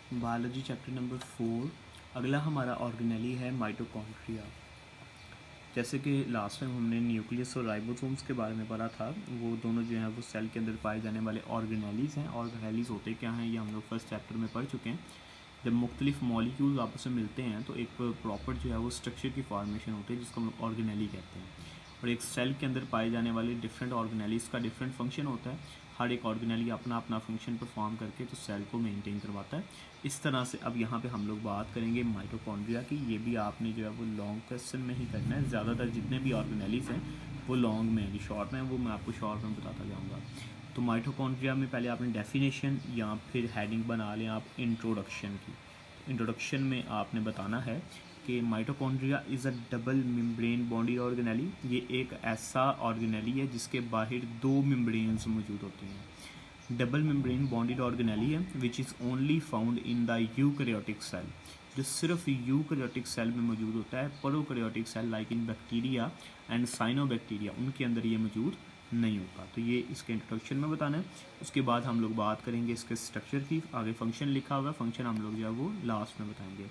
Biology chapter number 4। अगला हमारा organelle है माइटोकॉन्ड्रिया। जैसे कि लास्ट टाइम हमने न्यूक्लियस और राइबोसोम्स के बारे में पढ़ा था, वो दोनों जो हैं वो सेल के अंदर पाए जाने वाले ऑर्गेनेलीज़ हैं। ऑर्गेनेलीज़ होते क्या हैं ये हम लोग फर्स्ट चैप्टर में पढ़ चुके हैं। जब मुख्तलिफ मॉलिक्यूल्स आपस में मिलते हैं तो एक प्रॉपर जो है वो स्ट्रक्चर की फॉर्मेशन होती है जिसको हम लोग ऑर्गेनेली कहते हैं। और एक सेल के अंदर पाए जाने वाले डिफरेंट ऑर्गेनेलीज़ का डिफरेंट फंक्शन होता है। हर एक ऑर्गेनेली अपना अपना फंक्शन परफॉर्म करके तो सेल को मेंटेन करवाता है। इस तरह से अब यहाँ पे हम लोग बात करेंगे माइटोकॉन्ड्रिया की। ये भी आपने जो है वो लॉन्ग क्वेश्चन में ही करना है। ज़्यादातर जितने भी ऑर्गेनेलीज़ हैं वो लॉन्ग में हैं, शॉर्ट में वो मैं आपको शॉर्ट में बताता जाऊँगा। तो माइटोकॉन्ड्रिया में पहले आपने डेफिनेशन या फिर हेडिंग बना लें आप इंट्रोडक्शन की। इंट्रोडक्शन में आपने बताना है कि mitochondria is a double membrane bonded organelle. ये एक ऐसा ऑर्गेनेली है जिसके बाहर दो मेम्ब्रेन्स मौजूद होती हैं। डबल मेम्ब्रेन बॉन्डेड ऑर्गेनेली है which is only found in the eukaryotic cell, जो सिर्फ यूकैरियोटिक सेल में मौजूद होता है। Prokaryotic cell like in bacteria and cyanobacteria उनके अंदर ये मौजूद नहीं होता। तो ये इसके इंट्रोडक्शन में बताना है। उसके बाद हम लोग बात करेंगे इसके स्ट्रक्चर की। आगे फंक्शन लिखा हुआ है, फंक्शन हम लोग जो है वो लास्ट में बताएंगे।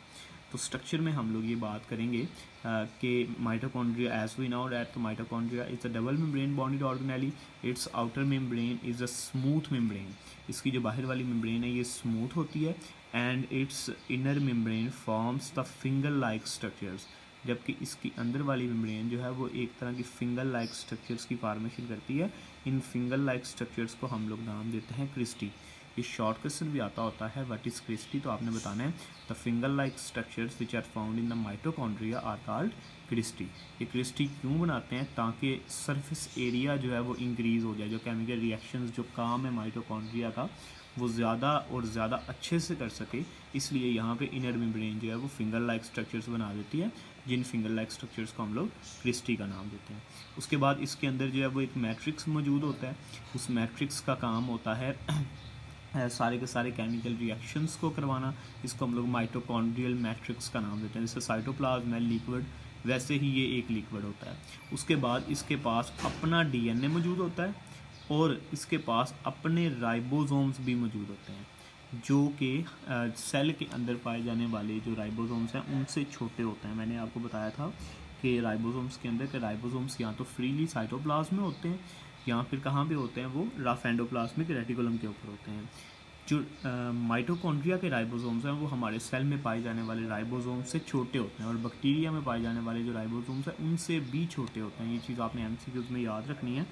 तो स्ट्रक्चर में हम लोग ये बात करेंगे कि mitochondria as we know that mitochondria is a double membrane bonded organelle. Its outer membrane is a smooth membrane. इसकी जो बाहर वाली मेम्ब्रेन है ये स्मूथ होती है। And it's inner membrane forms the finger like structures, जबकि इसकी अंदर वाली मेम्ब्रेन जो है वो एक तरह की फिंगर लाइक स्ट्रक्चर्स की फॉर्मेशन करती है। इन फिंगर लाइक स्ट्रक्चर्स को हम लोग नाम देते हैं क्रिस्टी। ये शॉर्ट क्वेश्चन भी आता होता है, व्हाट इज क्रिस्टी, तो आपने बताना है the finger like structures which are found in the mitochondria are called cristae. ये क्रिस्टी क्यों बनाते हैं? ताकि सरफेस एरिया जो है वो इंक्रीज़ हो जाए, जो केमिकल रिएक्शंस जो काम है माइटोकॉन्ड्रिया का वो ज़्यादा और ज़्यादा अच्छे से कर सके। इसलिए यहाँ पे इनर मेम्ब्रेन जो है वो फिंगर लाइक स्ट्रक्चर्स बना देती है, जिन फिंगर लाइक स्ट्रक्चर्स को हम लोग क्रिस्टी का नाम देते हैं। उसके बाद इसके अंदर जो है वो एक मैट्रिक्स मौजूद होता है। उस मैट्रिक्स का काम होता है सारे के सारे केमिकल रिएक्शंस को करवाना। इसको हम लोग माइटोकॉन्ड्रियल मैट्रिक्स का नाम देते हैं। जैसे साइटोप्लाज्म है लिक्विड, वैसे ही ये एक लिक्विड होता है। उसके बाद इसके पास अपना डीएनए मौजूद होता है और इसके पास अपने राइबोसोम्स भी मौजूद होते हैं, जो कि सेल के अंदर पाए जाने वाले जो राइबोसोम्स हैं उनसे छोटे होते हैं। मैंने आपको बताया था कि राइबोसोम्स के अंदर के राइबोसोम्स या तो फ्रीली साइटोप्लाज्म में होते हैं या फिर कहाँ पे होते हैं, वो रफ एंडोप्लाज्मिक रेटिकुलम के ऊपर होते हैं। जो माइटोकॉन्ड्रिया के राइबोसोम्स हैं वो हमारे सेल में पाए जाने वाले राइबोसोम्स से छोटे होते हैं और बैक्टीरिया में पाए जाने वाले जो राइबोसोम्स हैं उनसे भी छोटे होते हैं। ये चीज़ आपने एमसीक्यूज में याद रखनी है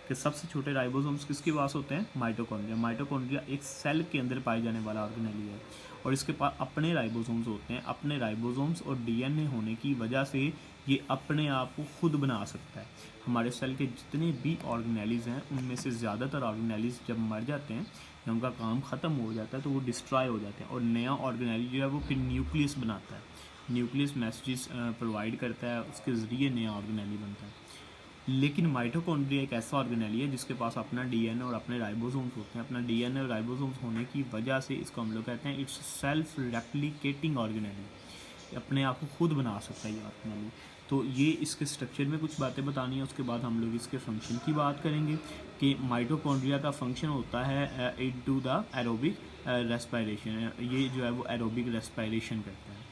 कि सबसे छोटे राइबोसोम्स किसके पास होते हैं? माइटोकॉन्ड्रिया। माइटोकॉन्ड्रिया एक सेल के अंदर पाए जाने वाला ऑर्गेनेली है और इसके पास अपने राइबोसोम्स होते हैं। अपने राइबोसोम्स और डीएनए होने की वजह से ये अपने आप को खुद बना सकता है। हमारे सेल के जितने भी ऑर्गेनेलीज़ हैं उनमें से ज़्यादातर ऑर्गेनेलीज़ जब मर जाते हैं या उनका काम ख़त्म हो जाता है तो वो डिस्ट्रॉय हो जाते हैं और नया ऑर्गेनेली जो है वो फिर न्यूक्लियस बनाता है। न्यूक्लियस मैसेजेस प्रोवाइड करता है, उसके ज़रिए नया ऑर्गेनेली बनता है। लेकिन माइटोकॉन्ड्रिया एक ऐसा ऑर्गेनेली है जिसके पास अपना डीएनए और अपने राइबोसोम्स होते हैं। अपना डीएनए और राइबोसोम्स होने की वजह से इसको हम लोग कहते हैं इट्स सेल्फ रेप्लिकेटिंग ऑर्गेनेली। अपने आप को खुद बना सकता है ये ऑर्गेनेली। तो ये इसके स्ट्रक्चर में कुछ बातें बतानी है। उसके बाद हम लोग इसके फंक्शन की बात करेंगे कि माइटोकॉन्ड्रिया का फंक्शन होता है it do the aerobic respiration. ये जो है वो एरोबिक रेस्पिरेशन करता है।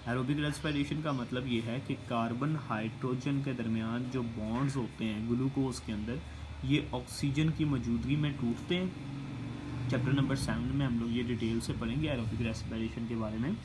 एरोबिक रेस्पिरेशन का मतलब ये है कि कार्बन हाइड्रोजन के दरमियान जो बॉन्ड्स होते हैं ग्लूकोज के अंदर, ये ऑक्सीजन की मौजूदगी में टूटते हैं। चैप्टर नंबर 7 में हम लोग ये डिटेल से पढ़ेंगे एरोबिक रेस्पिरेशन के बारे में।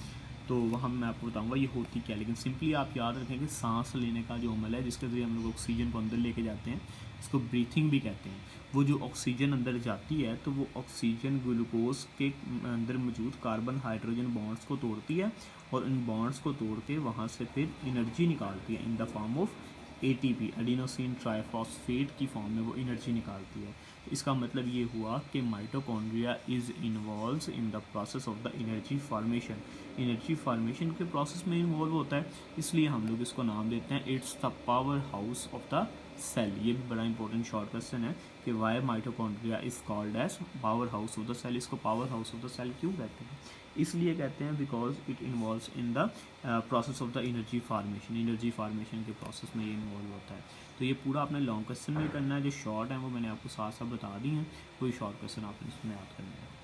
तो वहाँ मैं आपको बताऊंगा ये होती क्या है। लेकिन सिंपली आप याद रखें कि सांस लेने का जो अमल है जिसके ज़रिए हम लोग ऑक्सीजन को अंदर लेके जाते हैं, इसको ब्रीथिंग भी कहते हैं। वो जो ऑक्सीजन अंदर जाती है तो वो ऑक्सीजन ग्लूकोज के अंदर मौजूद कार्बन हाइड्रोजन बॉन्ड्स को तोड़ती है और इन बॉन्ड्स को तोड़ के वहाँ से फिर एनर्जी निकालती है in the form of ATP, adenosine triphosphate की फॉर्म में वो एनर्जी निकालती है। तो इसका मतलब ये हुआ कि mitochondria is involves in the process of the energy formation. Energy formation के प्रोसेस में इन्वॉल्व होता है, इसलिए हम लोग इसको नाम देते हैं it's the power house of the cell. ये भी बड़ा इंपॉर्टेंट शॉर्ट क्वेश्चन है कि why mitochondria is called as power house of the cell. इसको power house of the cell क्यों कहते हैं? इसलिए कहते हैं because it involves in the process of the energy formation. Energy formation के प्रोसेस में ये इन्वॉल्व होता है। तो ये पूरा आपने लॉन्ग क्वेश्चन में करना है। जो शॉर्ट है वो मैंने आपको साथ साथ बता दी हैं, कोई शॉर्ट क्वेश्चन आपने इसमें याद करना है।